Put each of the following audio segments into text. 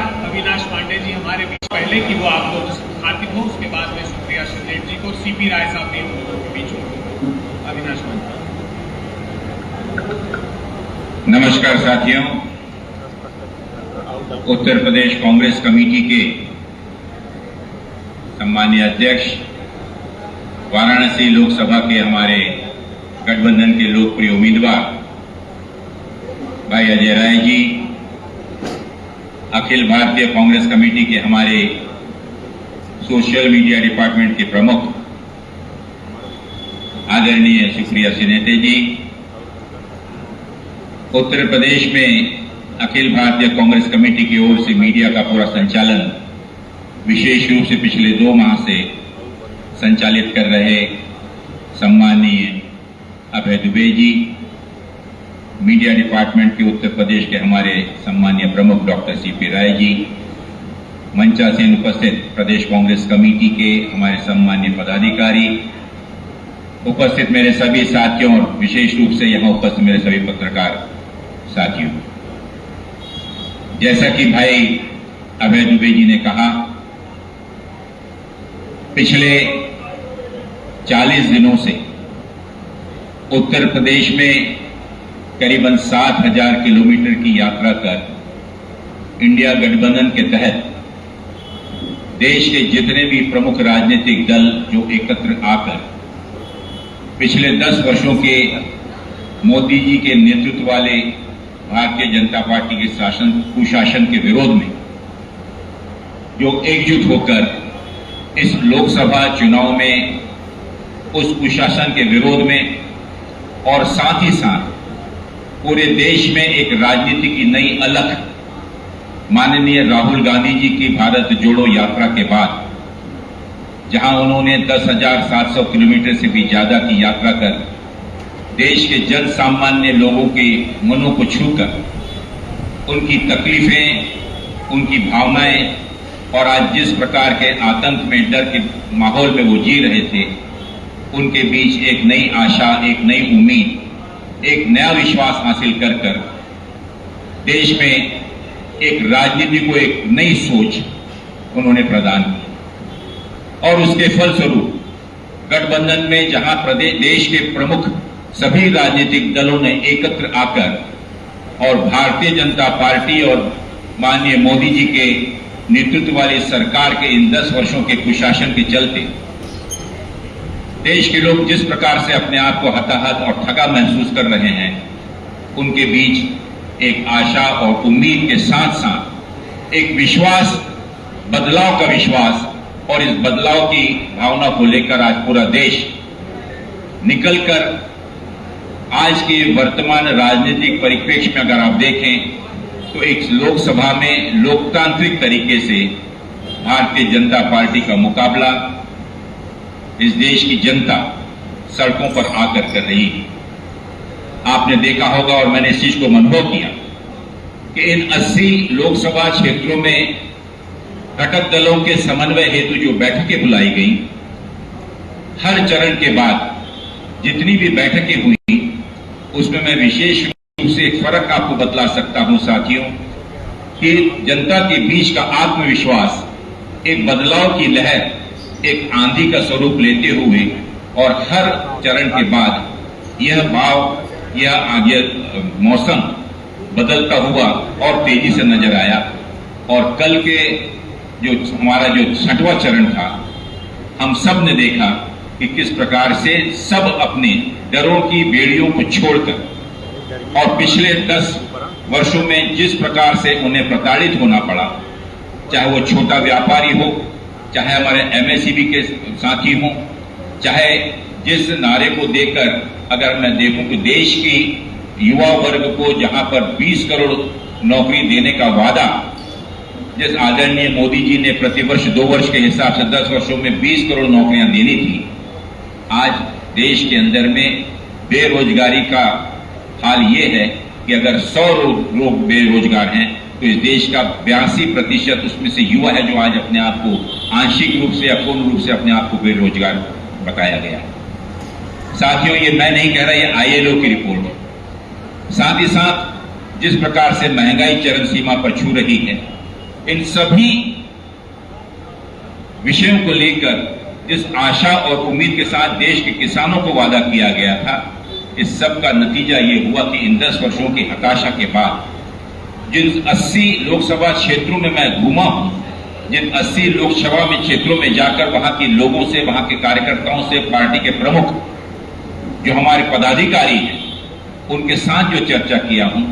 अविनाश पांडे जी हमारे बीच पहले कि वो आप लोगों से मुखातिब हो, उसके बाद में सुप्रिया शिंदे जी को, सीपी राय साहब भी हम लोगों के बीच होंगे। अविनाश पांडे। नमस्कार साथियों, उत्तर प्रदेश कांग्रेस कमेटी के सम्मानीय अध्यक्ष, वाराणसी लोकसभा के हमारे गठबंधन के लोकप्रिय उम्मीदवार भाई अजय राय जी, अखिल भारतीय कांग्रेस कमेटी के हमारे सोशल मीडिया डिपार्टमेंट के प्रमुख आदरणीय सुप्रिया शिंदे जी, उत्तर प्रदेश में अखिल भारतीय कांग्रेस कमेटी की ओर से मीडिया का पूरा संचालन विशेष रूप से पिछले 2 माह से संचालित कर रहे सम्माननीय अभय दुबे जी, मीडिया डिपार्टमेंट के उत्तर प्रदेश के हमारे सम्मानीय प्रमुख डॉक्टर सीपी राय जी, मंचासीन उपस्थित प्रदेश कांग्रेस कमेटी के हमारे सम्मानीय पदाधिकारी, उपस्थित मेरे सभी साथियों और विशेष रूप से यहां उपस्थित मेरे सभी पत्रकार साथियों, जैसा कि भाई अभय दुबे जी ने कहा, पिछले 40 दिनों से उत्तर प्रदेश में करीबन 7,000 किलोमीटर की यात्रा कर इंडिया गठबंधन के तहत देश के जितने भी प्रमुख राजनीतिक दल जो एकत्र आकर पिछले 10 वर्षों के मोदी जी के नेतृत्व वाले भारतीय जनता पार्टी के कुशासन के विरोध में जो एकजुट होकर इस लोकसभा चुनाव में उस कुशासन के विरोध में और साथ ही साथ पूरे देश में एक राजनीति की नई अलख माननीय राहुल गांधी जी की भारत जोड़ो यात्रा के बाद, जहां उन्होंने 10,700 किलोमीटर से भी ज्यादा की यात्रा कर देश के जन सामान्य लोगों के मनों को छूकर उनकी तकलीफें, उनकी भावनाएं और आज जिस प्रकार के आतंक में, डर के माहौल में वो जी रहे थे, उनके बीच एक नई आशा, एक नई उम्मीद, एक नया विश्वास हासिल कर देश में एक राजनीति को एक नई सोच उन्होंने प्रदान की। और उसके फलस्वरूप गठबंधन में जहां प्रदेश देश के प्रमुख सभी राजनीतिक दलों ने एकत्र आकर और भारतीय जनता पार्टी और माननीय मोदी जी के नेतृत्व वाली सरकार के इन 10 वर्षों के कुशासन के चलते देश के लोग जिस प्रकार से अपने आप को हताहत और थका महसूस कर रहे हैं, उनके बीच एक आशा और उम्मीद के साथ साथ एक विश्वास, बदलाव का विश्वास, और इस बदलाव की भावना को लेकर आज पूरा देश निकलकर आज के वर्तमान राजनीतिक परिप्रेक्ष्य में अगर आप देखें तो एक लोकसभा में लोकतांत्रिक तरीके से भारतीय जनता पार्टी का मुकाबला इस देश की जनता सड़कों पर आकर कर रही है। आपने देखा होगा और मैंने इस चीज को अनुभव किया कि इन 80 लोकसभा क्षेत्रों में घटक दलों के समन्वय हेतु जो बैठकें बुलाई गई, हर चरण के बाद जितनी भी बैठकें हुई उसमें मैं विशेष रूप से एक फर्क आपको बतला सकता हूं साथियों, कि जनता के बीच का आत्मविश्वास, एक बदलाव की लहर एक आंधी का स्वरूप लेते हुए और हर चरण के बाद यह भाव, यह आगे मौसम बदलता हुआ और तेजी से नजर आया। और कल के जो हमारा जो 6वां चरण था, हम सब ने देखा कि किस प्रकार से सब अपने डरों की बेड़ियों को छोड़कर और पिछले 10 वर्षों में जिस प्रकार से उन्हें प्रताड़ित होना पड़ा, चाहे वो छोटा व्यापारी हो, चाहे हमारे एमएसईबी के साथी हों, चाहे जिस नारे को देकर अगर मैं देखूं कि देश की युवा वर्ग को जहां पर 20 करोड़ नौकरी देने का वादा जिस आदरणीय मोदी जी ने प्रतिवर्ष 2 वर्ष के हिसाब से 10 वर्षों में 20 करोड़ नौकरियां देनी थी, आज देश के अंदर में बेरोजगारी का हाल ये है कि अगर 100 लोग बेरोजगार हैं तो इस देश का 82% उसमें से युवा है जो आज अपने आप को आंशिक रूप से या पूर्ण रूप से अपने आप को बेरोजगार बताया गया है। साथियों, ये मैं नहीं कह रहा, ये आईएलओ की रिपोर्ट है। साथ ही साथ जिस प्रकार से महंगाई चरम सीमा पर छू रही है, इन सभी विषयों को लेकर जिस आशा और उम्मीद के साथ देश के किसानों को वादा किया गया था, इस सब का नतीजा ये हुआ कि इन 10 वर्षों की हताशा के बाद जिन 80 लोकसभा क्षेत्रों में मैं घूमा हूं, जिन 80 लोकसभा में क्षेत्रों में जाकर वहां के लोगों से, वहां के कार्यकर्ताओं से, पार्टी के प्रमुख जो हमारे पदाधिकारी हैं, उनके साथ जो चर्चा किया हूं,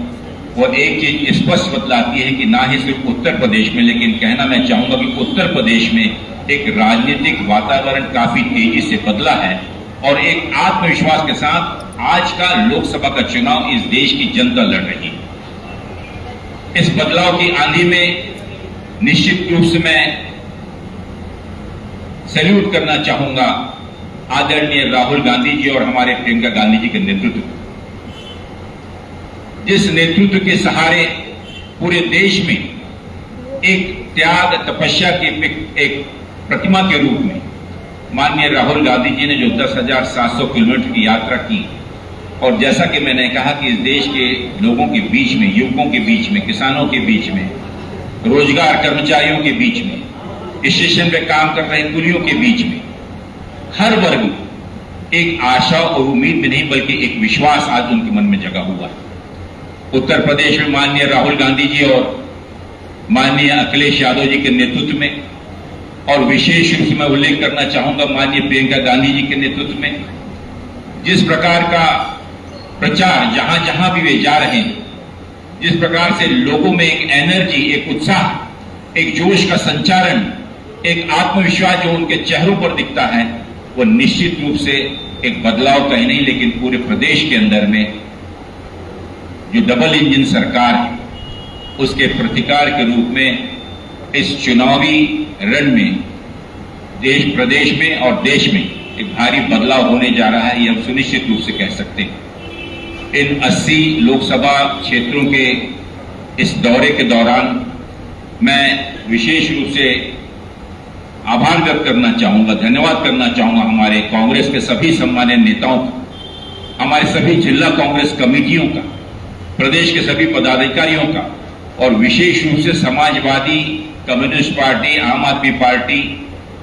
वो एक चीज स्पष्ट बतलाती है कि ना ही सिर्फ उत्तर प्रदेश में, लेकिन कहना मैं चाहूंगा कि उत्तर प्रदेश में एक राजनीतिक वातावरण काफी तेजी से बदला है और एक आत्मविश्वास के साथ आज का लोकसभा का चुनाव इस देश की जनता लड़ रही है। इस बदलाव की आंधी में निश्चित रूप से मैं सैल्यूट करना चाहूंगा आदरणीय राहुल गांधी जी और हमारे प्रियंका गांधी जी के नेतृत्व, जिस नेतृत्व के सहारे पूरे देश में एक त्याग तपस्या की एक प्रतिमा के रूप में माननीय राहुल गांधी जी ने जो 10,700 किलोमीटर की यात्रा की, और जैसा कि मैंने कहा कि इस देश के लोगों के बीच में, युवकों के बीच में, किसानों के बीच में, रोजगार कर्मचारियों के बीच में, स्टेशन पे काम कर रहे कुलियों के बीच में, हर वर्ग एक आशा और उम्मीद में नहीं बल्कि एक विश्वास आज उनके मन में जगा हुआ है। उत्तर प्रदेश में माननीय राहुल गांधी जी और माननीय अखिलेश यादव जी के नेतृत्व में, और विशेष रूप से मैं उल्लेख करना चाहूंगा माननीय प्रियंका गांधी जी के नेतृत्व में, जिस प्रकार का प्रचार जहां जहां भी वे जा रहे हैं, जिस प्रकार से लोगों में एक एनर्जी, एक उत्साह, एक जोश का संचारण, एक आत्मविश्वास जो उनके चेहरों पर दिखता है, वो निश्चित रूप से एक बदलाव कहीं नहीं लेकिन पूरे प्रदेश के अंदर में जो डबल इंजन सरकार है उसके प्रतिकार के रूप में इस चुनावी रण में देश, प्रदेश में और देश में एक भारी बदलाव होने जा रहा है, ये हम सुनिश्चित रूप से कह सकते हैं। इन 80 लोकसभा क्षेत्रों के इस दौरे के दौरान मैं विशेष रूप से आभार व्यक्त करना चाहूंगा, धन्यवाद करना चाहूंगा हमारे कांग्रेस के सभी सम्मानित नेताओं का, हमारे सभी जिला कांग्रेस कमेटियों का, प्रदेश के सभी पदाधिकारियों का, और विशेष रूप से समाजवादी, कम्युनिस्ट पार्टी, आम आदमी पार्टी,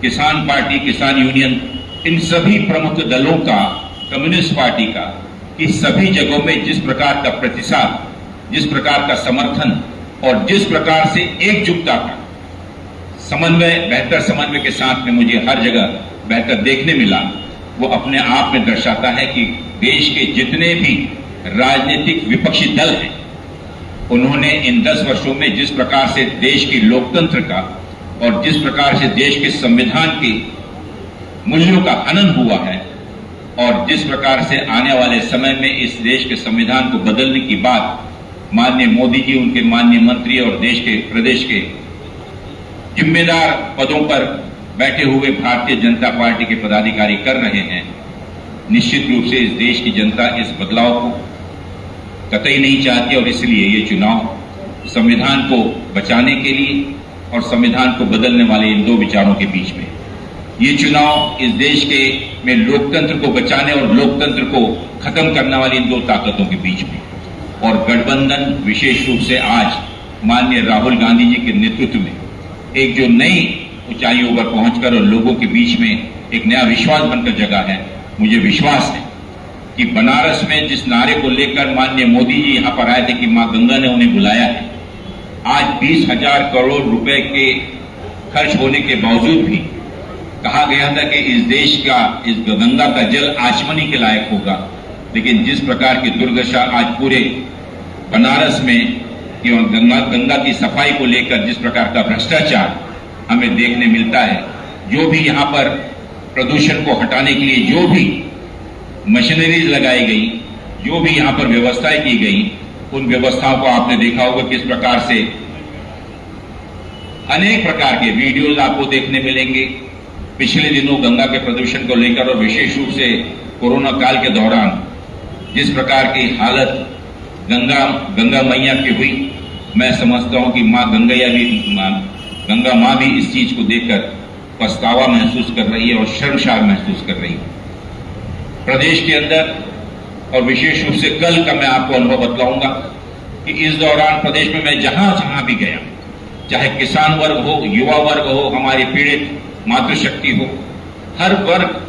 किसान पार्टी, किसान यूनियन, इन सभी प्रमुख दलों का, कम्युनिस्ट पार्टी का, कि सभी जगहों में जिस प्रकार का प्रतिसाद, जिस प्रकार का समर्थन और जिस प्रकार से एकजुटता का समन्वय, बेहतर समन्वय के साथ में मुझे हर जगह बेहतर देखने मिला, वो अपने आप में दर्शाता है कि देश के जितने भी राजनीतिक विपक्षी दल हैं, उन्होंने इन 10 वर्षों में जिस प्रकार से देश की लोकतंत्र का और जिस प्रकार से देश के संविधान के मूल्यों का हनन हुआ है, और जिस प्रकार से आने वाले समय में इस देश के संविधान को बदलने की बात माननीय मोदी जी, उनके माननीय मंत्री और देश के, प्रदेश के जिम्मेदार पदों पर बैठे हुए भारतीय जनता पार्टी के पदाधिकारी कर रहे हैं, निश्चित रूप से इस देश की जनता इस बदलाव को कतई नहीं चाहती, और इसलिए ये चुनाव संविधान को बचाने के लिए और संविधान को बदलने वाले इन दो विचारों के बीच में, ये चुनाव इस देश के में लोकतंत्र को बचाने और लोकतंत्र को खत्म करने वाली इन दो ताकतों के बीच में, और गठबंधन विशेष रूप से आज माननीय राहुल गांधी जी के नेतृत्व में एक जो नई ऊंचाइयों पर पहुंचकर और लोगों के बीच में एक नया विश्वास बनकर जगा है। मुझे विश्वास है कि बनारस में जिस नारे को लेकर माननीय मोदी जी यहां पर आए थे कि मां गंगा ने उन्हें बुलाया है, आज 20,000 करोड़ रुपए के खर्च होने के बावजूद भी कहा गया था कि इस देश का, इस गंगा का जल आचमनी के लायक होगा, लेकिन जिस प्रकार की दुर्दशा आज पूरे बनारस में गंगा की सफाई को लेकर जिस प्रकार का भ्रष्टाचार हमें देखने मिलता है, जो भी यहां पर प्रदूषण को हटाने के लिए जो भी मशीनरीज लगाई गई, जो भी यहां पर व्यवस्थाएं की गई, उन व्यवस्थाओं को आपने देखा होगा किस प्रकार से अनेक प्रकार के वीडियोज आपको देखने मिलेंगे पिछले दिनों गंगा के प्रदूषण को लेकर, और विशेष रूप से कोरोना काल के दौरान जिस प्रकार की हालत गंगा मैया की हुई, मैं समझता हूं कि गंगा मां भी इस चीज को देखकर पछतावा महसूस कर रही है और शर्मसार महसूस कर रही है। प्रदेश के अंदर और विशेष रूप से कल का मैं आपको अनुभव बतलाऊंगा कि इस दौरान प्रदेश में मैं जहां जहां भी गया, चाहे किसान वर्ग हो, युवा वर्ग हो, हमारी पीड़ित मातृशक्ति हो, हर वर्ग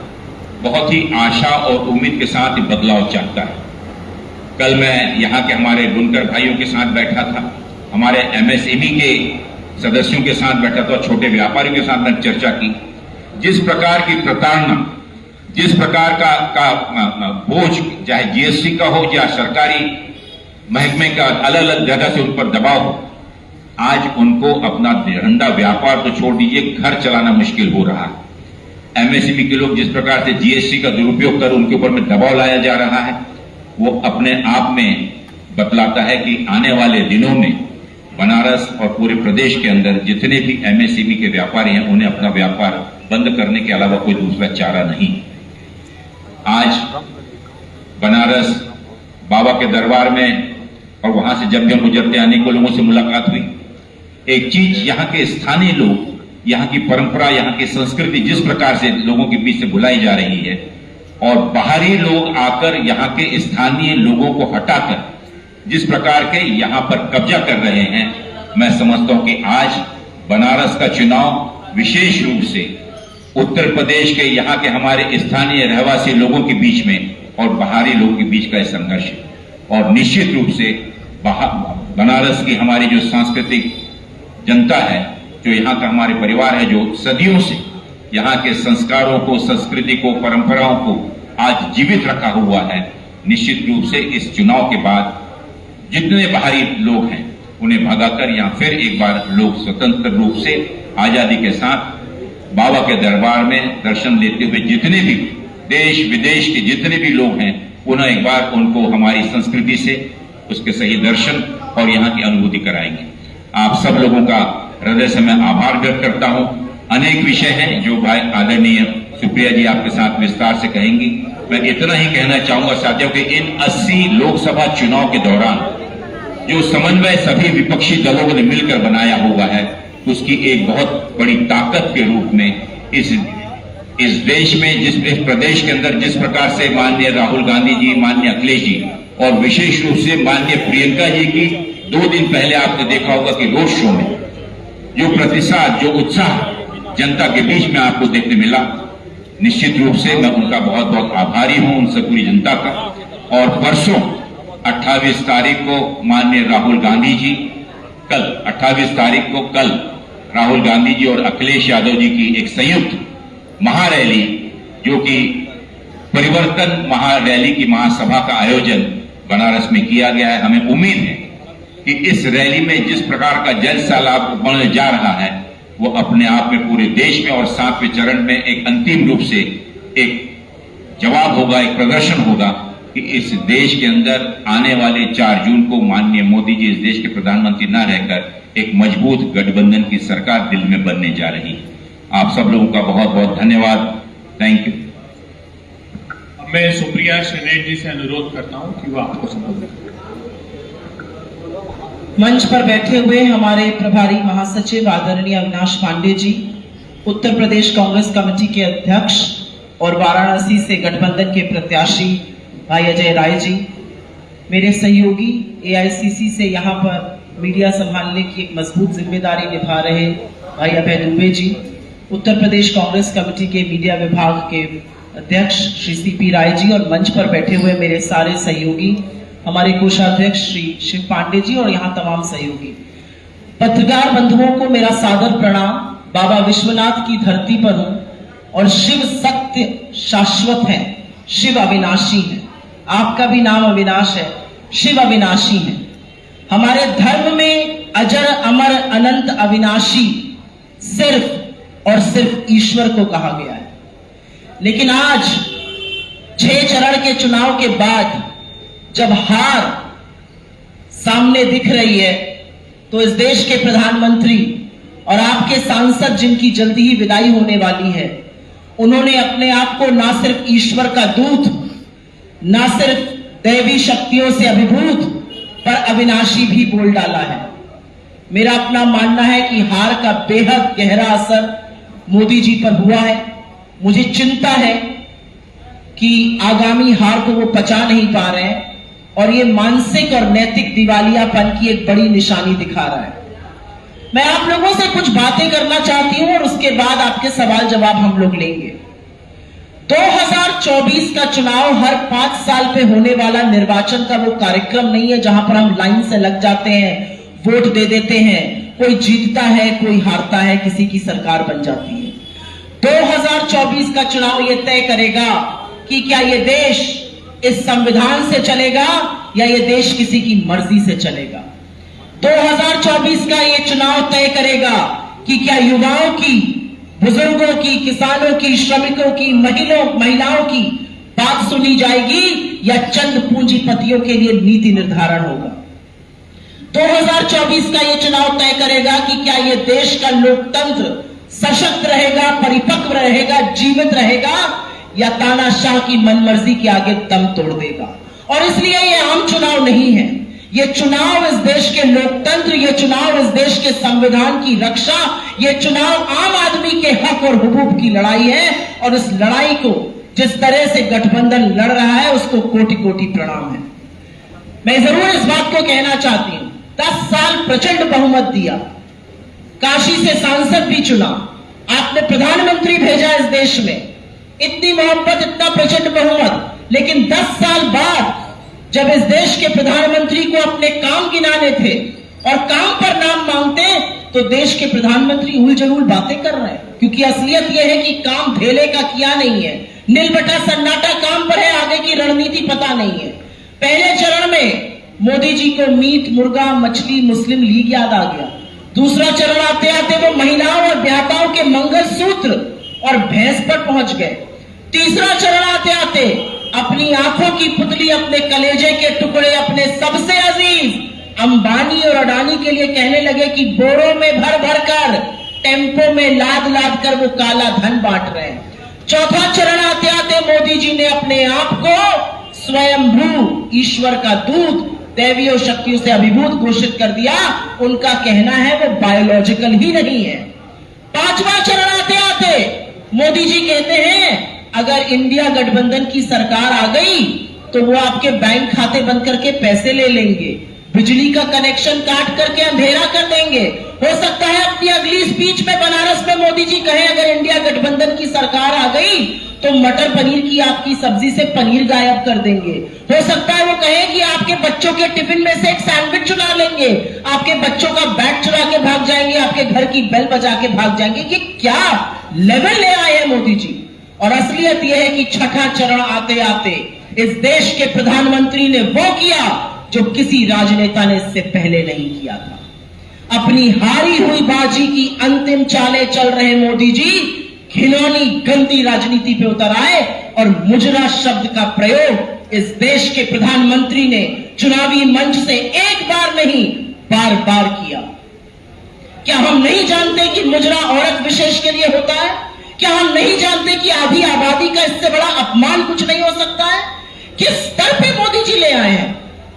बहुत ही आशा और उम्मीद के साथ बदलाव चाहता है। कल मैं यहाँ के हमारे बुनकर भाइयों के साथ बैठा था, हमारे एमएसएमई के सदस्यों के साथ बैठा था, छोटे व्यापारियों के साथ मैंने चर्चा की। जिस प्रकार की प्रताड़ना, जिस प्रकार का बोझ, चाहे जीएसटी का हो या सरकारी महकमे का अलग अलग जगह से उन पर दबाव हो, आज उनको अपना धंधा व्यापार तो छोड़ दीजिए, घर चलाना मुश्किल हो रहा है। एमएसएमई के लोग जिस प्रकार से जीएसटी का दुरुपयोग कर उनके ऊपर में दबाव लाया जा रहा है, वो अपने आप में बतलाता है कि आने वाले दिनों में बनारस और पूरे प्रदेश के अंदर जितने भी एमएसएमई के व्यापारी हैं, उन्हें अपना व्यापार बंद करने के अलावा कोई दूसरा चारा नहीं। आज बनारस बाबा के दरबार में और वहां से जब भी हम गुजरते आने को लोगों से मुलाकात हुई, एक चीज यहाँ के स्थानीय लोग, यहाँ की परंपरा, यहाँ की संस्कृति जिस प्रकार से लोगों के बीच से भुलाई जा रही है और बाहरी लोग आकर यहाँ के स्थानीय लोगों को हटाकर जिस प्रकार के यहाँ पर कब्जा कर रहे हैं, मैं समझता हूं कि आज बनारस का चुनाव विशेष रूप से उत्तर प्रदेश के यहाँ के हमारे स्थानीय रहवासी लोगों के बीच में और बाहरी लोगों के बीच का संघर्ष है। और निश्चित रूप से बनारस की हमारी जो सांस्कृतिक जनता है, जो यहाँ का हमारे परिवार है, जो सदियों से यहाँ के संस्कारों को, संस्कृति को, परंपराओं को आज जीवित रखा हुआ है, निश्चित रूप से इस चुनाव के बाद जितने बाहरी लोग हैं उन्हें भगाकर यहाँ फिर एक बार लोग स्वतंत्र रूप से आजादी के साथ बाबा के दरबार में दर्शन लेते हुए जितने भी देश विदेश के जितने भी लोग हैं, पुनः एक बार उनको हमारी संस्कृति से उसके सही दर्शन और यहाँ की अनुभूति कराएंगे। आप सब लोगों का हृदय से मैं आभार व्यक्त करता हूं। अनेक विषय हैं जो भाई आदरणीय सुप्रिया जी आपके साथ विस्तार से कहेंगी। मैं इतना ही कहना चाहूंगा साथियों कि इन 80 लोकसभा चुनाव के दौरान जो समन्वय सभी विपक्षी दलों ने मिलकर बनाया हुआ है, उसकी एक बहुत बड़ी ताकत के रूप में इस देश में, इस प्रदेश के अंदर जिस प्रकार से माननीय राहुल गांधी जी, माननीय अखिलेश जी और विशेष रूप से माननीय प्रियंका जी की 2 दिन पहले आपने देखा होगा कि रोड शो में जो प्रतिसाद, जो उत्साह जनता के बीच में आपको देखने मिला, निश्चित रूप से मैं उनका बहुत बहुत आभारी हूं, उनसे पूरी जनता का। और परसों 28 तारीख को माननीय राहुल गांधी जी, कल 28 तारीख को कल राहुल गांधी जी और अखिलेश यादव जी की एक संयुक्त महारैली, जो कि परिवर्तन महारैली की महासभा का आयोजन बनारस में किया गया है। हमें उम्मीद है कि इस रैली में जिस प्रकार का जल सैलाब बनने जा रहा है, वो अपने आप में पूरे देश में और 7वें चरण में एक अंतिम रूप से एक जवाब होगा, एक प्रदर्शन होगा कि इस देश के अंदर आने वाले 4 जून को माननीय मोदी जी इस देश के प्रधानमंत्री न रहकर एक मजबूत गठबंधन की सरकार दिल्ली में बनने जा रही है। आप सब लोगों का बहुत बहुत धन्यवाद। Thank you. मैं सुप्रिया शेनेट जी से अनुरोध करता हूं कि वो आपको संबोधित करें। मंच पर बैठे हुए हमारे प्रभारी महासचिव आदरणीय अविनाश पांडे जी, उत्तर प्रदेश कांग्रेस कमेटी के अध्यक्ष और वाराणसी से गठबंधन के प्रत्याशी भाई अजय राय जी, मेरे सहयोगी एआईसीसी से यहाँ पर मीडिया संभालने की एक मजबूत जिम्मेदारी निभा रहे भाई अभय दुबे जी, उत्तर प्रदेश कांग्रेस कमेटी के मीडिया विभाग के अध्यक्ष श्री सीपी राय जी और मंच पर बैठे हुए मेरे सारे सहयोगी, हमारे कोषाध्यक्ष श्री शिव पांडे जी और यहाँ तमाम सहयोगी, पत्रकार बंधुओं को मेरा सादर प्रणाम। बाबा विश्वनाथ की धरती पर हूं और शिव सत्य शाश्वत है, शिव अविनाशी है। आपका भी नाम अविनाश है, शिव अविनाशी है। हमारे धर्म में अजर अमर अनंत अविनाशी सिर्फ और सिर्फ ईश्वर को कहा गया है। लेकिन आज 6 चरण के चुनाव के बाद जब हार सामने दिख रही है, तो इस देश के प्रधानमंत्री और आपके सांसद जिनकी जल्दी ही विदाई होने वाली है, उन्होंने अपने आप को ना सिर्फ ईश्वर का दूत, ना सिर्फ दैवी शक्तियों से अभिभूत, पर अविनाशी भी बोल डाला है। मेरा अपना मानना है कि हार का बेहद गहरा असर मोदी जी पर हुआ है। मुझे चिंता है कि आगामी हार को वो पचा नहीं पा रहे हैं और ये मानसिक और नैतिक दिवालियापन की एक बड़ी निशानी दिखा रहा है। मैं आप लोगों से कुछ बातें करना चाहती हूं और उसके बाद आपके सवाल जवाब हम लोग लेंगे। 2024 का चुनाव हर 5 साल पे होने वाला निर्वाचन का वो कार्यक्रम नहीं है जहां पर हम लाइन से लग जाते हैं, वोट दे देते हैं, कोई जीतता है, कोई हारता है, किसी की सरकार बन जाती है। 2024 का चुनाव ये तय करेगा कि क्या ये देश इस संविधान से चलेगा या ये देश किसी की मर्जी से चलेगा। 2024 का ये चुनाव तय करेगा कि क्या युवाओं की, बुजुर्गों की, किसानों की, श्रमिकों की, महिलाओं की बात सुनी जाएगी या चंद पूंजीपतियों के लिए नीति निर्धारण होगा। 2024 का यह चुनाव तय करेगा कि क्या यह देश का लोकतंत्र सशक्त रहेगा, परिपक्व रहेगा, जीवित रहेगा या तानाशाह की मनमर्जी के आगे दम तोड़ देगा। और इसलिए यह आम चुनाव नहीं है, ये चुनाव इस देश के लोकतंत्र, ये चुनाव इस देश के संविधान की रक्षा, ये चुनाव आम आदमी के हक और हुकूक की लड़ाई है। और इस लड़ाई को जिस तरह से गठबंधन लड़ रहा है उसको कोटि कोटि प्रणाम है। मैं जरूर इस बात को कहना चाहती हूं, 10 साल प्रचंड बहुमत दिया, काशी से सांसद भी चुना, आपने प्रधानमंत्री भेजा इस देश में, इतनी मोहब्बत, इतना प्रचंड बहुमत, लेकिन 10 साल बाद जब इस देश के प्रधानमंत्री को अपने काम गिनाने थे और काम पर नाम मांगते तो देश के प्रधानमंत्री उलझुल बातें कर रहे हैं। क्योंकि असलियत यह है कि काम धेले का किया नहीं है, नील बटा सन्नाटा काम पर है, आगे की रणनीति पता नहीं है। पहले चरण में मोदी जी को मीट, मुर्गा, मछली, मुस्लिम लीग याद आ गया। दूसरा चरण आते आते वो महिलाओं और ब्याहताओं के मंगलसूत्र और भैंस पर पहुंच गए। तीसरा चरण आते आते अपनी आंखों की पुतली, अपने कलेजे के टुकड़े, अपने सबसे अजीज अंबानी और अडानी के लिए कहने लगे कि बोरों में भर भर कर, टेम्पो में लाद लाद कर वो काला धन बांट रहे हैं। चौथा चरण आते आते मोदी जी ने अपने आप को स्वयंभू ईश्वर का दूत, दैवीय शक्तियों से अभिभूत घोषित कर दिया। उनका कहना है वो बायोलॉजिकल ही नहीं है। पांचवा चरण आते आते मोदी जी कहते हैं अगर इंडिया गठबंधन की सरकार आ गई तो वो आपके बैंक खाते बंद करके पैसे ले लेंगे, बिजली का कनेक्शन काट करके अंधेरा कर देंगे। हो सकता है अपनी अगली स्पीच में बनारस में मोदी जी कहें अगर इंडिया गठबंधन की सरकार आ गई तो मटर पनीर की आपकी सब्जी से पनीर गायब कर देंगे। हो सकता है वो कहें कि आपके बच्चों के टिफिन में से एक सैंडविच चुरा लेंगे, आपके बच्चों का बैग चुरा के भाग जाएंगे, आपके घर की बेल बजा के भाग जाएंगे। ये क्या लेवल ले आए हैं मोदी जी। और असलियत यह है कि छठा चरण आते आते इस देश के प्रधानमंत्री ने वो किया जो किसी राजनेता ने इससे पहले नहीं किया था। अपनी हारी हुई बाजी की अंतिम चालें चल रहे मोदी जी घिनौनी गंदी राजनीति पे उतर आए और मुजरा शब्द का प्रयोग इस देश के प्रधानमंत्री ने चुनावी मंच से एक बार नहीं बार बार किया। क्या हम नहीं जानते कि मुजरा औरत विशेष के लिए होता है? क्या हम नहीं जानते कि आधी आबादी का इससे बड़ा अपमान कुछ नहीं हो सकता है? किस स्तर पे मोदी जी ले आए हैं?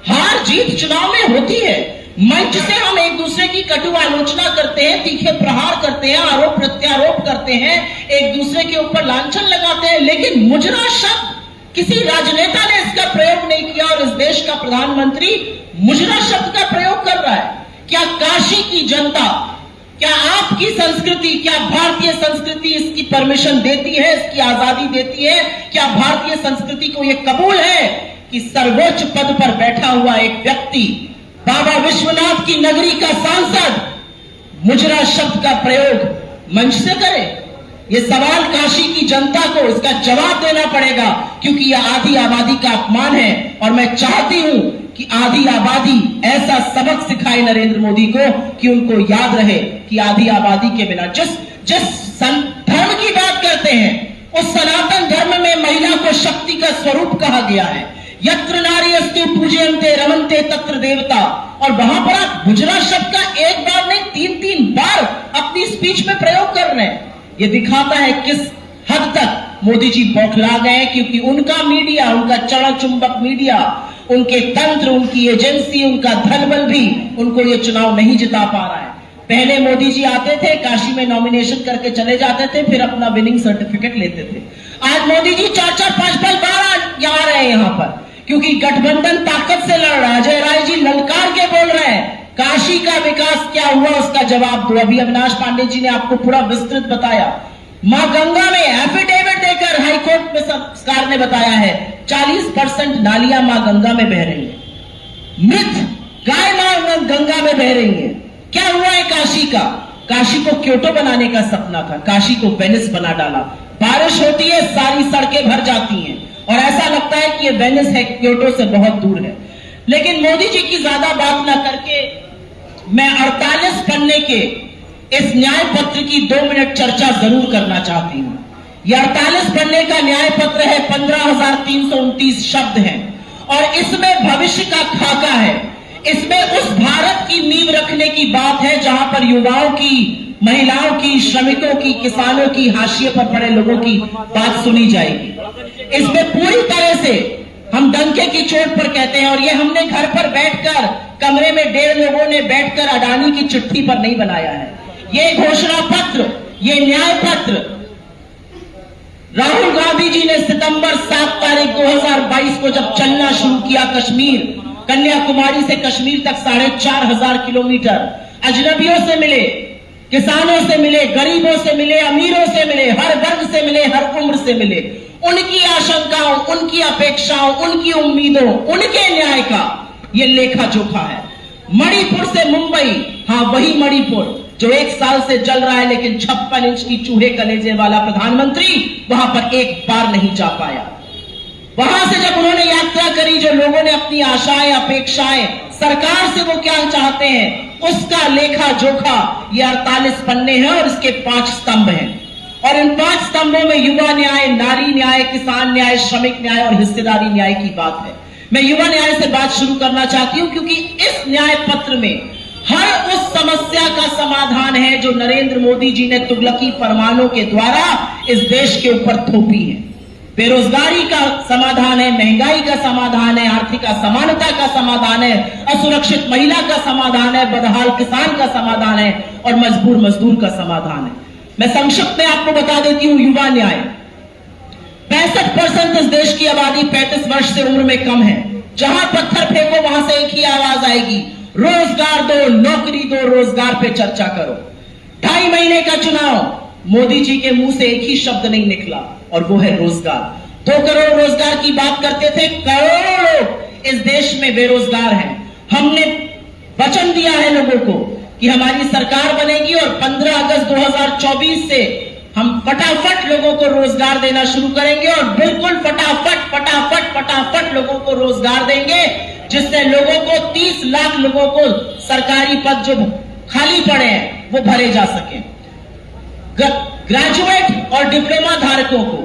हार जीत चुनाव में होती है, मंच से हम एक दूसरे की कटु आलोचना करते हैं, तीखे प्रहार करते हैं, आरोप प्रत्यारोप करते हैं, एक दूसरे के ऊपर लांछन लगाते हैं, लेकिन मुजरा शब्द किसी राजनेता ने इसका प्रयोग नहीं किया और इस देश का प्रधानमंत्री मुजरा शब्द का प्रयोग कर रहा है। क्या काशी की जनता, क्या आपकी संस्कृति, क्या भारतीय संस्कृति इसकी परमिशन देती है, इसकी आजादी देती है? क्या भारतीय संस्कृति को यह कबूल है कि सर्वोच्च पद पर बैठा हुआ एक व्यक्ति, बाबा विश्वनाथ की नगरी का सांसद, मुजरा शब्द का प्रयोग मंच से करे? ये सवाल काशी की जनता को इसका जवाब देना पड़ेगा, क्योंकि यह आधी आबादी का अपमान है। और मैं चाहती हूं कि आधी आबादी ऐसा सबक सिखाए नरेंद्र मोदी को कि उनको याद रहे कि आधी आबादी के बिना जिस धर्म की बात करते हैं उस सनातन धर्म में महिला को शक्ति का स्वरूप कहा गया है। यत्र नार्यस्तु पूज्यन्ते रमन्ते तत्र देवता। और वहां पर आप मुजरा शब्द का एक बार नहीं 3-3 बार अपनी स्पीच में प्रयोग कर रहे हैं। यह दिखाता है किस हद तक मोदी जी बौखला गए, क्योंकि उनका मीडिया, उनका चरण चुंबक मीडिया, उनके तंत्र, उनकी एजेंसी, उनका धनबल भी उनको ये चुनाव नहीं जिता पा रहा है। पहले मोदी जी आते थे, काशी में नॉमिनेशन करके चले जाते थे, फिर अपना विनिंग सर्टिफिकेट लेते थे। आज मोदी जी 4-4-5 बार आ रहे हैं यहां पर, क्योंकि गठबंधन ताकत से लड़ रहा है। अजय राय जी ललकार के बोल रहे हैं काशी का विकास क्या हुआ उसका जवाब दो। अभी अविनाश पांडे जी ने आपको पूरा विस्तृत बताया। मां गंगा में एफिडेविट देकर हाईकोर्ट में सरकार ने बताया है 40% नालियां मां गंगा में बह रही है, मृत गाय मां गंगा में बह रही है। क्या हुआ है काशी का? काशी को क्योटो बनाने का सपना था, काशी को वेनिस बना डाला। बारिश होती है सारी सड़कें भर जाती हैं और ऐसा लगता है कि ये वेनिस है, क्योटो से बहुत दूर है। लेकिन मोदी जी की ज्यादा बात ना करके मैं 48 पन्ने के इस न्याय पत्र की 2 मिनट चर्चा जरूर करना चाहती हूं। यह 48 पन्ने का न्याय पत्र है, 15,329 शब्द हैं और इसमें भविष्य का खाका है। इसमें उस भारत की नींव रखने की बात है जहां पर युवाओं की, महिलाओं की, श्रमिकों की, किसानों की, हाशिए पर पड़े लोगों की बात सुनी जाएगी। इसमें पूरी तरह से हम डंके की चोट पर कहते हैं और ये हमने घर पर बैठकर, कमरे में 1.5 लोगों ने बैठकर अडानी की चिट्ठी पर नहीं बनाया है। ये घोषणा पत्र, ये न्याय पत्र राहुल गांधी जी ने सितंबर 7 तारीख 2022 को जब चलना शुरू किया, कश्मीर, कन्याकुमारी से कश्मीर तक 4,500 किलोमीटर, अजनबियों से मिले, किसानों से मिले, गरीबों से मिले, अमीरों से मिले, हर वर्ग से मिले, हर उम्र से मिले। उनकी आशंकाओं, उनकी अपेक्षाओं, उनकी उम्मीदों, उनके न्याय का यह लेखा जोखा है। मणिपुर से मुंबई, हाँ वही मणिपुर जो 1 साल से जल रहा है, लेकिन 56 इंच की चूहे कलेजे वाला प्रधानमंत्री वहां पर एक बार नहीं जा पाया। वहां से जब उन्होंने यात्रा करी, जो लोगों ने अपनी आशाएं, अपेक्षाएं, सरकार से वो क्या चाहते हैं, उसका लेखा जोखा ये 48 पन्ने हैं और इसके 5 स्तंभ हैं। और इन 5 स्तंभों में युवा न्याय, नारी न्याय, किसान न्याय, श्रमिक न्याय और हिस्सेदारी न्याय की बात है। मैं युवा न्याय से बात शुरू करना चाहती हूं क्योंकि इस न्याय पत्र में हर उस समस्या का समाधान है जो नरेंद्र मोदी जी ने तुगलकी फरमानों के द्वारा इस देश के ऊपर थोपी है। बेरोजगारी का समाधान है, महंगाई का समाधान है, आर्थिक असमानता का समाधान है, असुरक्षित महिला का समाधान है, बदहाल किसान का समाधान है और मजबूर मजदूर का समाधान है। मैं संक्षिप्त में आपको बता देती हूं युवा न्याय। 65% इस देश की आबादी 35 वर्ष से उम्र में कम है। जहां पत्थर फेंको वहां से एक ही आवाज आएगी, रोजगार दो, नौकरी दो, रोजगार पे चर्चा करो। 2.5 महीने का चुनाव, मोदी जी के मुंह से एक ही शब्द नहीं निकला और वो है रोजगार। 2 करोड़ रोजगार की बात करते थे, करोड़ों लोग इस देश में बेरोजगार हैं। हमने वचन दिया है लोगों को कि हमारी सरकार बनेगी और 15 अगस्त 2024 से हम फटाफट लोगों को रोजगार देना शुरू करेंगे और बिल्कुल फटाफट लोगों को रोजगार देंगे, जिससे लोगों को 30 लाख लोगों को सरकारी पद जो खाली पड़े हैं वो भरे जा सके। ग्रेजुएट और डिप्लोमा धारकों को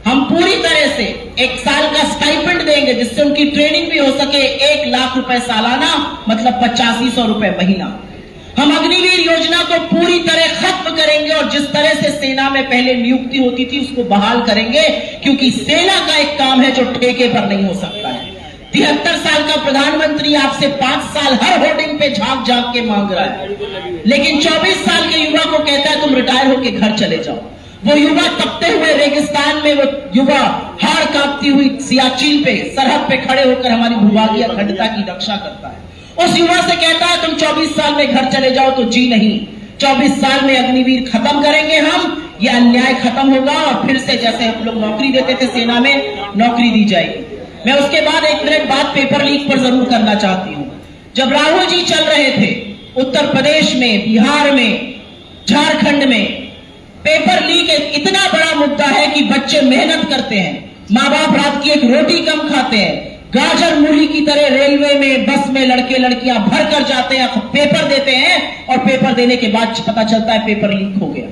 हम पूरी तरह से 1 साल का स्टाइपेंड देंगे जिससे उनकी ट्रेनिंग भी हो सके। 1 लाख रुपए सालाना, मतलब 8500 रुपए महीना। हम अग्निवीर योजना को पूरी तरह खत्म करेंगे और जिस तरह से सेना में पहले नियुक्ति होती थी उसको बहाल करेंगे, क्योंकि सेना का एक काम है जो ठेके पर नहीं हो सकता है। 73 साल का प्रधानमंत्री आपसे 5 साल हर होर्डिंग पे झांक झांक के मांग रहा है, लेकिन 24 साल के युवा को कहता है तुम रिटायर होके घर चले जाओ। वो युवा तपते हुए रेगिस्तान में, वो युवा हाड़ कांपती हुई सियाचिन पे, सरहद पे खड़े होकर हमारी भूभागीय अखंडता की रक्षा करता है। उस युवा से कहता है तुम 24 साल में घर चले जाओ, तो जी नहीं, 24 साल में अग्निवीर खत्म करेंगे हम, ये अन्याय खत्म होगा और फिर से जैसे हम लोग नौकरी देते थे सेना में, नौकरी दी जाएगी। मैं उसके बाद 1 मिनट बाद पेपर लीक पर जरूर करना चाहती हूं। जब राहुल जी चल रहे थे उत्तर प्रदेश में, बिहार में, झारखंड में, पेपर लीक एक इतना बड़ा मुद्दा है कि बच्चे मेहनत करते हैं, माँ बाप रात की एक रोटी कम खाते हैं, गाजर मूली की तरह रेलवे में, बस में लड़के लड़कियां भर कर जाते हैं, पेपर देते हैं और पेपर देने के बाद पता चलता है पेपर लीक हो गया।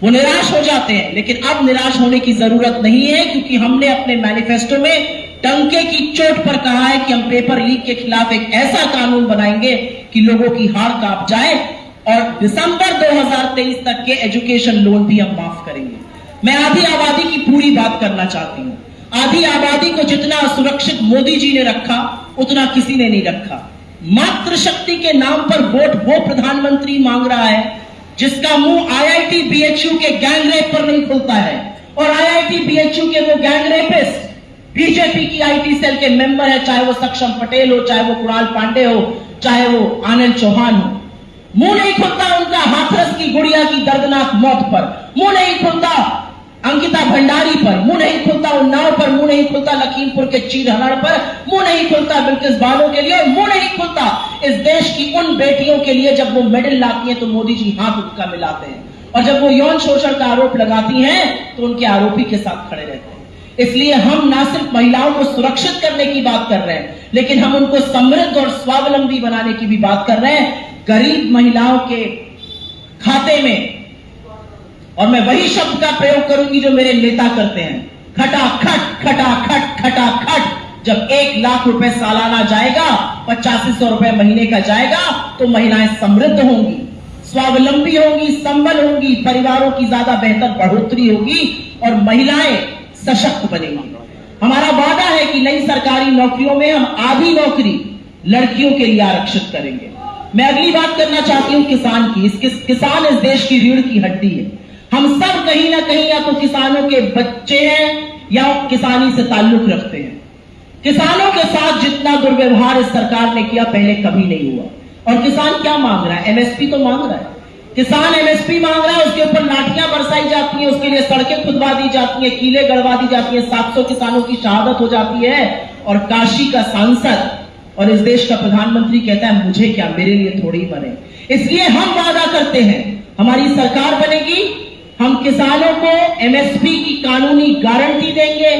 वो निराश हो जाते हैं, लेकिन अब निराश होने की जरूरत नहीं है, क्योंकि हमने अपने मैनिफेस्टो में टंके की चोट पर कहा है कि हम पेपर लीक के खिलाफ एक ऐसा कानून बनाएंगे कि लोगों की हाड़ कांप जाए और दिसंबर 2023 तक के एजुकेशन लोन भी हम माफ करेंगे। मैं आधी आबादी की पूरी बात करना चाहती हूं। आधी आबादी को जितना सुरक्षित मोदी जी ने रखा उतना किसी ने नहीं रखा। मातृशक्ति के नाम पर वोट वो प्रधानमंत्री मांग रहा है जिसका मुंह IIT BHU के गैंग रेप पर नहीं खुलता है, और IIT BHU के वो गैंग रेपिस्ट बीजेपी की IT सेल के मेंबर है, चाहे वो सक्षम पटेल हो, चाहे वो कुणाल पांडे हो, चाहे वो आनंद चौहान हो। मुंह नहीं खुलता उनका हाथरस की गुड़िया की दर्दनाक मौत पर, मुंह नहीं खुलता अंकिता भंडारी पर, मुंह नहीं खुलता उन्नाव पर, मुंह नहीं खुलता लखीमपुर के चीरहरण पर, मुंह नहीं खुलता बिल्किस बानो के लिए, और मुंह नहीं खुलता इस देश की उन बेटियों के लिए जब वो मेडल लाती हैं तो मोदी जी हाथ उनका मिलाते हैं, और जब वो यौन शोषण का आरोप लगाती हैं तो उनके आरोपी के साथ खड़े रहते हैं। इसलिए हम ना सिर्फ महिलाओं को सुरक्षित करने की बात कर रहे हैं, लेकिन हम उनको समृद्ध और स्वावलंबी बनाने की भी बात कर रहे हैं, गरीब महिलाओं के खाते में। और मैं वही शब्द का प्रयोग करूंगी जो मेरे नेता करते हैं, खटाखट खटाखट खटाखट। जब 1 लाख रुपए सालाना जाएगा, 8500 रुपए महीने का जाएगा, तो महिलाएं समृद्ध होंगी, स्वावलंबी होंगी, संबल होंगी, परिवारों की ज्यादा बेहतर बढ़ोतरी होगी और महिलाएं सशक्त बनेंगी। हमारा वादा है कि नई सरकारी नौकरियों में हम आधी नौकरी लड़कियों के लिए आरक्षित करेंगे। मैं अगली बात करना चाहती हूं किसान की। किसान इस देश की रीढ़ की हड्डी है। हम सब कहीं ना कहीं या तो किसानों के बच्चे हैं या किसानी से ताल्लुक रखते हैं। किसानों के साथ जितना दुर्व्यवहार इस सरकार ने किया पहले कभी नहीं हुआ। और किसान क्या मांग रहा है? एमएसपी तो मांग रहा है। किसान एमएसपी मांग रहा है, उसके ऊपर लाठियां बरसाई जाती हैं, उसके लिए सड़कें खुदवा दी जाती हैं, कीले गड़वा दी जाती हैं, 700 किसानों की शहादत हो जाती है, और काशी का सांसद और इस देश का प्रधानमंत्री कहता है मुझे क्या, मेरे लिए थोड़ी बने। इसलिए हम वादा करते हैं, हमारी सरकार बनेगी, हम किसानों को एमएसपी की कानूनी गारंटी देंगे,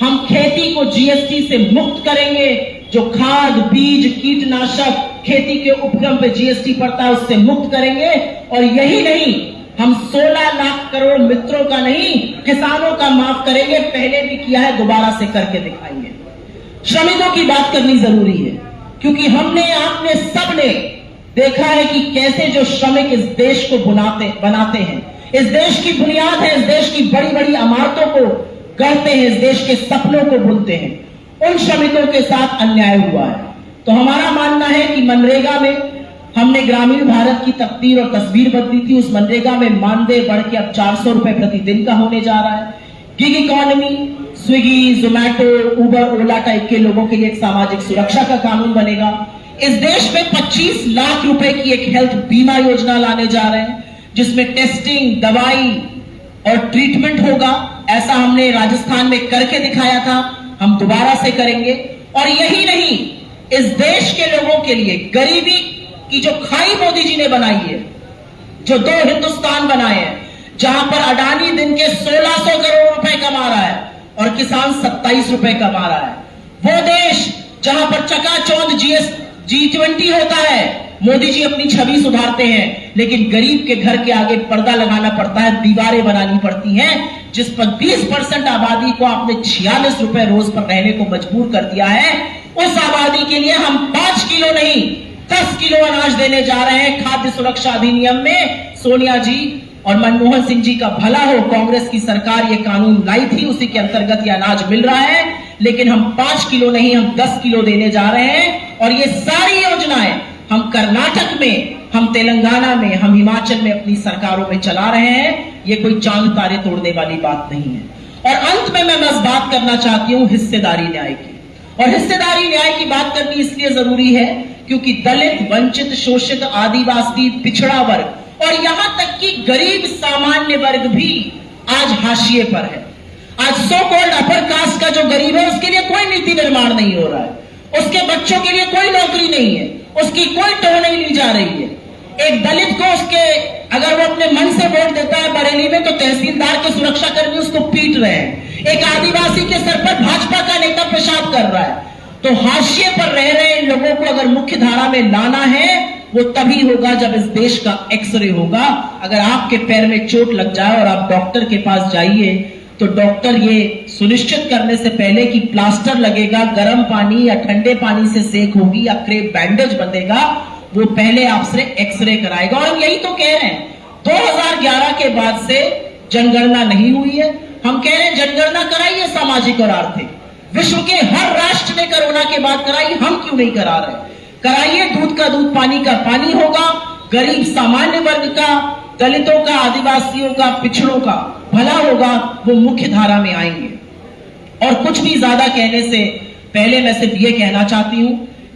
हम खेती को जीएसटी से मुक्त करेंगे, जो खाद, बीज, कीटनाशक, खेती के उपक्रम पे जीएसटी पड़ता है उससे मुक्त करेंगे। और यही नहीं, हम 16 लाख करोड़ मित्रों का नहीं, किसानों का माफ करेंगे। पहले भी किया है, दोबारा से करके दिखाएंगे। श्रमिकों की बात करनी जरूरी है, क्योंकि हमने, आपने, सबने देखा है कि कैसे जो श्रमिक इस देश को बनाते हैं, इस देश की बुनियाद है, इस देश की बड़ी बड़ी इमारतों को गढ़ते हैं, इस देश के सपनों को बुनते हैं, उन श्रमिकों के साथ अन्याय हुआ है। तो हमारा मानना है कि मनरेगा में हमने ग्रामीण भारत की तकदीर और तस्वीर बदली थी। उस मनरेगा में मानदेय बढ़ के अब 400 रुपए प्रतिदिन का होने जा रहा है। गिग इकोनॉमी, स्विगी, जोमैटो, उबर, ओला टाइप के लोगों के लिए एक सामाजिक सुरक्षा का कानून बनेगा। इस देश में 25 लाख रुपए की एक हेल्थ बीमा योजना लाने जा रहे हैं, जिसमें टेस्टिंग, दवाई और ट्रीटमेंट होगा। ऐसा हमने राजस्थान में करके दिखाया था, हम दोबारा से करेंगे। और यही नहीं, इस देश के लोगों के लिए गरीबी की जो खाई मोदी जी ने बनाई है, जो 2 हिंदुस्तान बनाए हैं, जहां पर अडानी दिन के 1600 करोड़ रुपए कमा रहा है और किसान 27 रुपए कमा रहा है, वो देश जहां पर चकाचौंध G20 होता है, मोदी जी अपनी छवि सुधारते हैं, लेकिन गरीब के घर के आगे पर्दा लगाना पड़ता है, दीवारें बनानी पड़ती हैं, जिस पर 20% आबादी को आपने 46 रुपए रोज पर रहने को मजबूर कर दिया है। उस आबादी के लिए हम 5 किलो नहीं 10 किलो अनाज देने जा रहे हैं। खाद्य सुरक्षा अधिनियम में सोनिया जी और मनमोहन सिंह जी का भला हो, कांग्रेस की सरकार ये कानून लाई थी, उसी के अंतर्गत ये अनाज मिल रहा है। लेकिन हम 5 किलो नहीं, हम 10 किलो देने जा रहे हैं। और ये सारी योजनाएं हम कर्नाटक में, हम तेलंगाना में, हम हिमाचल में अपनी सरकारों में चला रहे हैं। ये कोई चांद तारे तोड़ने वाली बात नहीं है। और अंत में मैं बस बात करना चाहती हूं हिस्सेदारी न्याय की। और हिस्सेदारी न्याय की बात करनी इसलिए जरूरी है क्योंकि दलित, वंचित, शोषित, आदिवासी, पिछड़ा वर्ग और यहां तक कि गरीब सामान्य वर्ग भी आज हाशिए पर है। आज सो कॉल्ड अपर कास्ट का जो गरीब है, उसके लिए कोई नीति निर्माण नहीं हो रहा है, उसके बच्चों के लिए कोई नौकरी नहीं है, उसकी कोई टोह नहीं ली जा रही है। एक दलित को उसके, अगर वो अपने मन से वोट देता है बरेली में, तो तहसीलदार के सुरक्षा कर्मी उसको पीट रहे हैं। एक आदिवासी के सर पर भाजपा का नेता पेशाब कर रहा है। तो हाशिए पर रह रहे लोगों को अगर मुख्य धारा में लाना है, वो तभी होगा जब इस देश का एक्सरे होगा। अगर आपके पैर में चोट लग जाए और आप डॉक्टर के पास जाइए, तो डॉक्टर ये सुनिश्चित करने से पहले कि प्लास्टर लगेगा, गर्म पानी या ठंडे पानी से सेक होगी या क्रेप बैंडेज बंधेगा, वो पहले आपसे एक्सरे कराएगा। और हम यही तो कह रहे हैं, 2011 के बाद से जनगणना नहीं हुई है। हम कह रहे हैं जनगणना कराइए, सामाजिक और आर्थिक। विश्व के हर राष्ट्र ने कोरोना के बाद कराई, हम क्यों नहीं करा रहे? कराइए, दूध का दूध, पानी का पानी होगा, गरीब सामान्य वर्ग का, दलितों का, आदिवासियों का, पिछड़ों का भला होगा, वो मुख्य धारा में आएंगे। और कुछ भी ज्यादा कहने से पहले मैं सिर्फ ये कहना चाहती हूं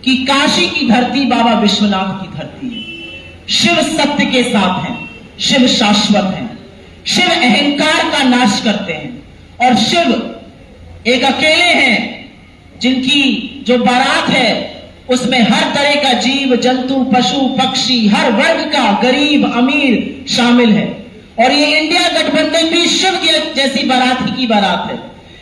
कि काशी की धरती बाबा विश्वनाथ की धरती है। शिव सत्य के साथ हैं, शिव शाश्वत हैं, शिव अहंकार का नाश करते हैं और शिव एक अकेले हैं जिनकी जो बारात है उसमें हर तरह का जीव जंतु पशु पक्षी हर वर्ग का गरीब अमीर शामिल है। और ये इंडिया गठबंधन भी शिव की जैसी बारात ही की बारात है,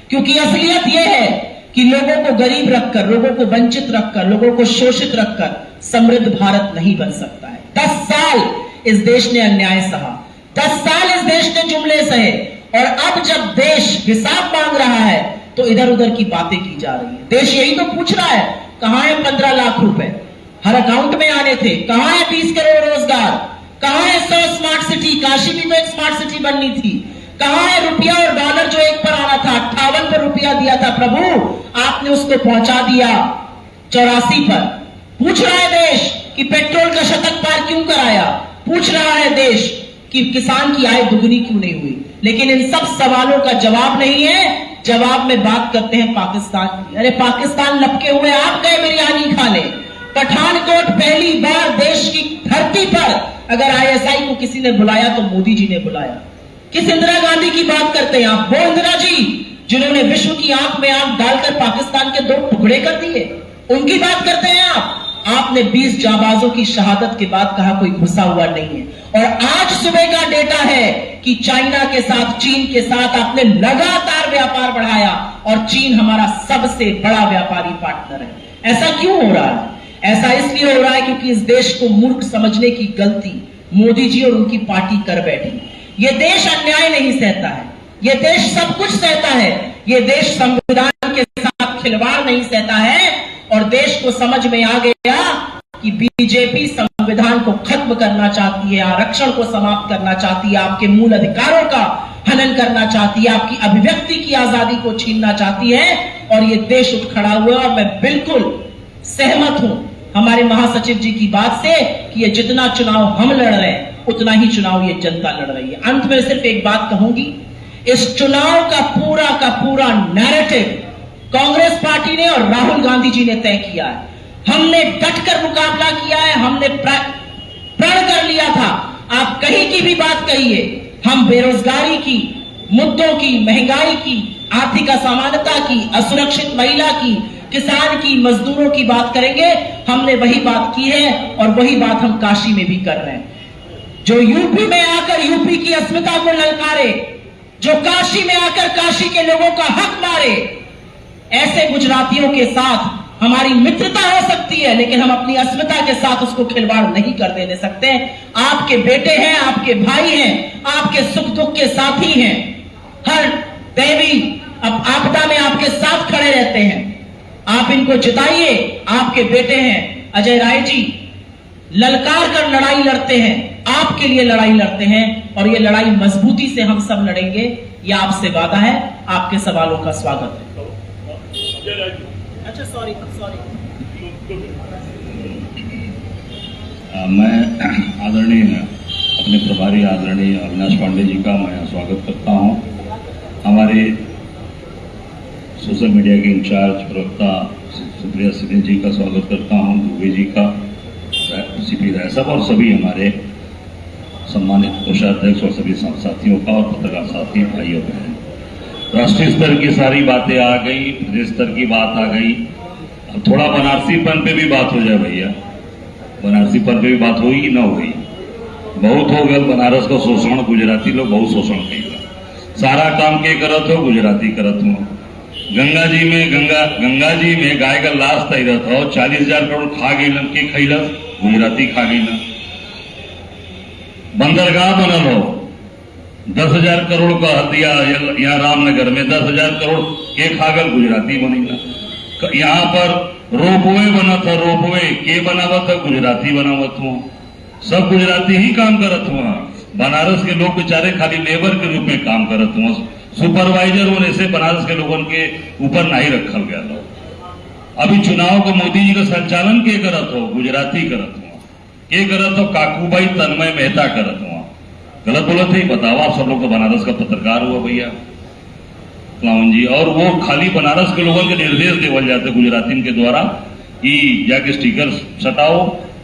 क्योंकि असलियत यह है कि लोगों को गरीब रखकर, लोगों को वंचित रखकर, लोगों को शोषित रखकर समृद्ध भारत नहीं बन सकता है। 10 साल इस देश ने अन्याय सहा, 10 साल इस देश ने जुमले सहे और अब जब देश हिसाब मांग रहा है तो इधर उधर की बातें की जा रही है। देश यही तो पूछ रहा है, कहां है 15 लाख रुपए हर अकाउंट में आने थे, कहां है 20 करोड़ रोजगार, कहां है 100 स्मार्ट सिटी, काशी भी तो एक स्मार्ट सिटी बननी थी, कहां है रुपया और डॉलर जो एक पर आना था, 58 पर रुपया दिया था प्रभु, आपने उसको पहुंचा दिया 84 पर। पूछ रहा है देश कि पेट्रोल का शतक पार क्यों कराया, पूछ रहा है देश कि किसान की आय दुगनी क्यों नहीं हुई। लेकिन इन सब सवालों का जवाब नहीं है। जवाब में बात करते हैं पाकिस्तान की। अरे पाकिस्तान लपके हुए आप गए बिरयानी खाने। पठानकोट पहली बार देश की धरती पर अगर आईएसआई को किसी ने बुलाया तो मोदी जी ने बुलाया। किस इंदिरा गांधी की बात करते हैं आप? वो इंदिरा जी जिन्होंने विश्व की आंख में आंख डालकर पाकिस्तान के 2 टुकड़े कर दिए, उनकी बात करते हैं आप। आपने 20 जाबाजों की शहादत के बाद कहा कोई घुसा हुआ नहीं है। और आज सुबह का डेटा है कि चाइना के साथ, चीन के साथ आपने लगातार व्यापार बढ़ाया और चीन हमारा सबसे बड़ा व्यापारी पार्टनर है। ऐसा क्यों हो रहा है? ऐसा इसलिए हो रहा है क्योंकि इस देश को मूर्ख समझने की गलती मोदी जी और उनकी पार्टी कर बैठी। ये देश अन्याय नहीं सहता है, ये देश सब कुछ सहता है, ये देश संविधान के साथ खिलवाड़ नहीं सहता है। और देश को समझ में आ गया कि बीजेपी संविधान को खत्म करना चाहती है, आरक्षण को समाप्त करना चाहती है, आपके मूल अधिकारों का हनन करना चाहती है, आपकी अभिव्यक्ति की आजादी को छीनना चाहती है। और ये देश उठ खड़ा हुआ है। और मैं बिल्कुल सहमत हूं हमारे महासचिव जी की बात से कि ये जितना चुनाव हम लड़ रहे हैं उतना ही चुनाव ये जनता लड़ रही है। अंत में सिर्फ एक बात कहूंगी, इस चुनाव का पूरा नैरेटिव कांग्रेस पार्टी ने और राहुल गांधी जी ने तय किया है। हमने डटकर मुकाबला किया है, हमने प्रण कर लिया था। आप कहीं की भी बात कहिए, हम बेरोजगारी की, मुद्दों की, महंगाई की, आर्थिक असमानता की, असुरक्षित महिला की, किसान की, मजदूरों की बात करेंगे। हमने वही बात की है और वही बात हम काशी में भी कर रहे हैं। जो यूपी में आकर यूपी की अस्मिता को ललकारे, जो काशी में आकर काशी के लोगों का हक मारे, ऐसे गुजरातियों के साथ हमारी मित्रता हो सकती है लेकिन हम अपनी अस्मिता के साथ उसको खिलवाड़ नहीं कर देने सकते। आपके बेटे हैं, आपके भाई हैं, आपके सुख दुख के साथी हैं, हर दैवी आपदा में आपके साथ खड़े रहते हैं। आप इनको जिताइए, आपके बेटे हैं अजय राय जी, ललकार कर लड़ाई लड़ते हैं, आपके लिए लड़ाई लड़ते हैं और ये लड़ाई मजबूती से हम सब लड़ेंगे, यह आपसे वादा है। आपके सवालों का स्वागत है। अच्छा सॉरी मैं आदरणीय अपने प्रभारी आदरणीय अविनाश पांडे जी का मैं स्वागत करता हूं। हमारे सोशल मीडिया के इंचार्ज प्रवक्ता सुप्रिया सिंह जी का स्वागत करता हूं, दुबे जी का, सीपी राय साहब और सभी हमारे सम्मानित कोषाध्यक्ष और सभी साथियों का और पत्रकार साथी भाइयों बहन। राष्ट्रीय स्तर की सारी बातें आ गई, प्रदेश स्तर की बात आ गई, अब थोड़ा बनारसीपन पे भी बात हो जाए भैया। बनारसीपन पे भी बात हुई ना हुई, बहुत हो गया बनारस का शोषण, गुजराती लोग बहुत शोषण करेगा, सारा काम के करत हो गुजराती करत हो। गंगा जी में गाय का लाश तैरत हो, 40,000 करोड़ खा गई के खैलस गुजराती खा गई ना। बंदरगाह बनल हो, 10,000 करोड़ का हदिया यहाँ रामनगर में 10,000 करोड़ के खागल गुजराती बनी ना। यहाँ पर रोपवे बना था, रोपवे के बनावत है गुजराती बनावत हुआ, सब गुजराती ही काम करत हुआ। बनारस के लोग बेचारे खाली लेबर के रूप में काम करत हुआ, सुपरवाइजर होने से बनारस के लोगों के ऊपर नहीं रखल गया था। अभी चुनाव को मोदी जी का संचालन के करत हो गुजराती करत हुआ, के करत हो काकूबाई तन्मय मेहता करत हुआ। गलत बोलत है बताओ, आप सब लोग तो बनारस का पत्रकार हुआ भैया क्लाउन जी, और वो खाली बनारस के लोगों के निर्देश देवल जाते गुजराती के द्वारा कि जाके स्टिकर सटाओ,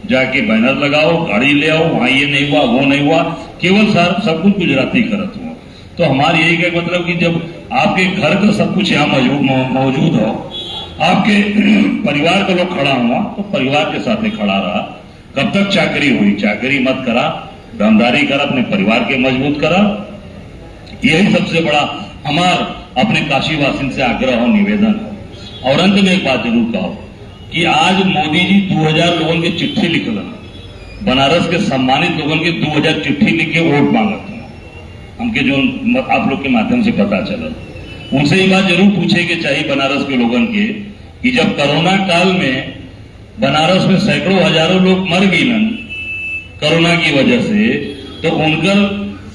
जाके बैनर लगाओ, गाड़ी ले आओ, वहां ये नहीं हुआ, वो नहीं हुआ, केवल सर सब कुछ गुजराती करत हुआ। तो हमारी यही का मतलब कि जब आपके घर का सब कुछ यहाँ मौजूद हो, आपके परिवार का लोग खड़ा हुआ तो परिवार के साथ ही खड़ा रहा। कब तक चाकरी हुई? चाकरी मत करा, ईमानदारी करा, अपने परिवार के मजबूत करा। यही सबसे बड़ा हमार अपने काशी वासिन से आग्रह और निवेदन है। और अंत में एक बात जरूर कहो कि आज मोदी जी 2000 लोगों की चिट्ठी लिखलन, बनारस के सम्मानित लोगों के 2000 चिट्ठी लिख के वोट मांगत हैं। हमके जो आप लोग के माध्यम से पता चला, उनसे ये बात जरूर पूछे कि चाहिए बनारस के लोगों के कि जब कोरोना काल में बनारस में सैकड़ों हजारों लोग मर गए कोरोना की वजह से, तो उनकर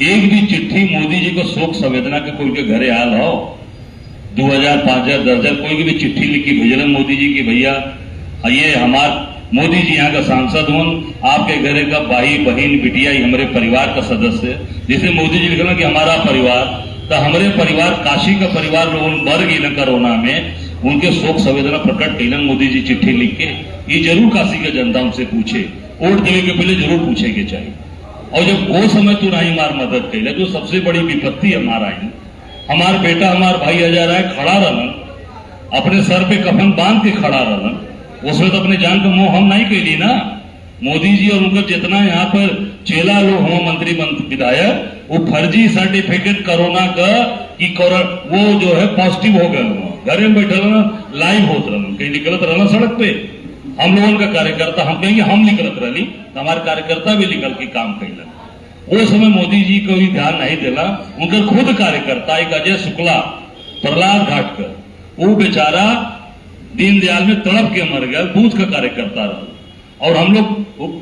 एक भी चिट्ठी मोदी जी को शोक संवेदना के कोई के घरे आल हो, 2000, 5000, 10,000 कोई भी चिट्ठी लिखी भेजलन मोदी जी की, भैया ये हमार मोदी जी यहाँ का सांसद हूं, आपके घरे का भाई बहन बिटिया हमारे परिवार का सदस्य, जैसे मोदी जी लिखना कि हमारा परिवार, तो हमारे परिवार काशी का परिवार लोगों मर गई न कोरोना में, उनके शोक संवेदना प्रकट कैलन मोदी जी चिट्ठी लिख के। ये जरूर काशी के जनता उनसे पूछे, वोट देने के पहले जरूर पूछे के चाहिए। और जब वो समय तू नहीं मार मदद कैले, जो सबसे बड़ी विपत्ति हमारा है, हमार बेटा हमार भाई हजार आए खड़ा रहन, अपने सर पे कफन बांध के खड़ा रहन, उसमें तो अपने जान का मोह हम नहीं कैली ना। मोदी जी और उनका जितना यहाँ पर चेला लोग हो, मंत्री विधायक, वो फर्जी सर्टिफिकेट कोरोना का कि वो जो है पॉजिटिव हो गए, घरे में बैठे रहना, लाइव होते रहना, कहीं निकलत रहना सड़क पे। हम लोगों का कार्यकर्ता, हम कहेंगे हम निकलत रही, तो हमारे कार्यकर्ता भी निकल के काम कैलन। वो समय मोदी जी को भी ध्यान नहीं दिला, उनका खुद कार्यकर्ता एक अजय शुक्ला प्रहलाद घाट का, वो बेचारा दीनदयाल में तड़प के मर गया, बूथ का कार्यकर्ता रहा। और हम लोग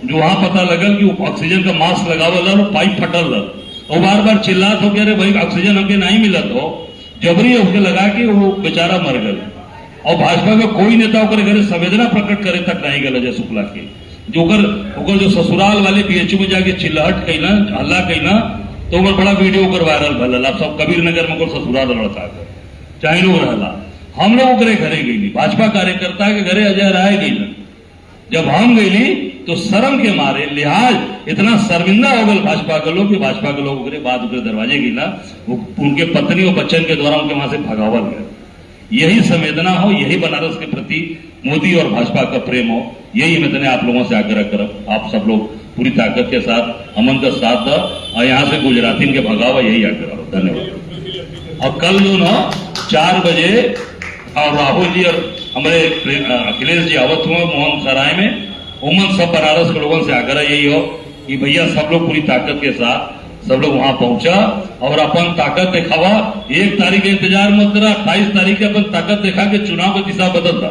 जो वहां पता लगल कि वो ऑक्सीजन का मास्क लगावल रहा, पाइप फटल रहा, और बार बार चिल्लात हो गया, अरे भाई ऑक्सीजन हमके नहीं मिलत हो, जबरी उसके लगा के वो बेचारा मर गया। और भाजपा का कोई नेता होकर घरे संवेदना प्रकट करे तक नहीं गया अजय शुक्ला के, जो जो ससुराल वाले बीएचयू में जाके चिल्लाहट कैला, हल्ला कैला, तो ओकर बड़ा वीडियो ओकर वायरल भल। आप सब कबीर नगर में ससुराल लड़का कर चाहे लोग रहला, हम लोग ओकरे घरे गई, भाजपा कार्यकर्ता के घरे अजय राय गई। जब हम गई तो शर्म के मारे लिहाज इतना शर्मिंदा हो गए भाजपा के लोग कि भाजपा के लोग ओकरे बाद ओकरे दरवाजे गिला, उनके पत्नी और बच्चन के द्वारा उनके वहां से भगावल गए। यही संवेदना हो, यही बनारस के प्रति मोदी और भाजपा का प्रेम हो, यही मैं तने आप लोगों से आग्रह करब। आप सब लोग पूरी ताकत के साथ अमन का साथ दो और यहाँ से गुजराती के भगावा, यही आग्रह हो। धन्यवाद। और कल जो ना 4 बजे और राहुल जी और हमारे अखिलेश जी आवत हुए मोहन सराय में, उमन सब बनारस के लोगों से आग्रह यही हो कि भैया सब लोग पूरी ताकत के साथ सब लोग वहां पहुंचा और अपन ताकत दिखावा। 1 तारीख का इंतजार मत करा, 28 तारीख के अपन ताकत दिखा के चुनाव की दिशा बदलता।